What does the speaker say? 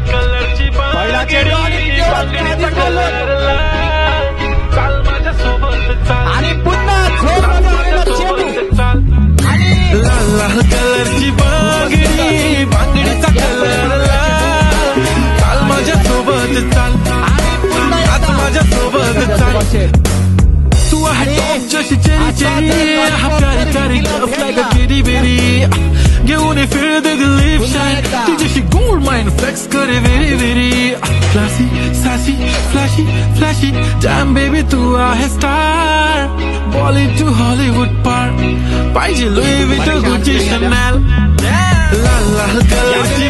कलरची बांगडीचा कलर चाल माझ्यासोबत चाल आणि पुन्हा माझ्यासोबत चाल लाल लाल कलरची बांगडी बांगडीचा कलर चाल माझ्यासोबत चाल आज माझ्यासोबत चाल तू आहे टॉप जशी चेरी चेरी हा प्यारी प्यारी लव्ह लाईक अ किडी बेरी घेऊन फिर दे लिप शाईन तुझ्याशी गोल्ड माइन फ्लेक्स करे very very classy sassy flashy flashy damn baby तू आहे स्टार बॉलिवूड टू हॉलिवूड पार पाहिजे लुई विटल गुची शनेल लाल लाल कलरची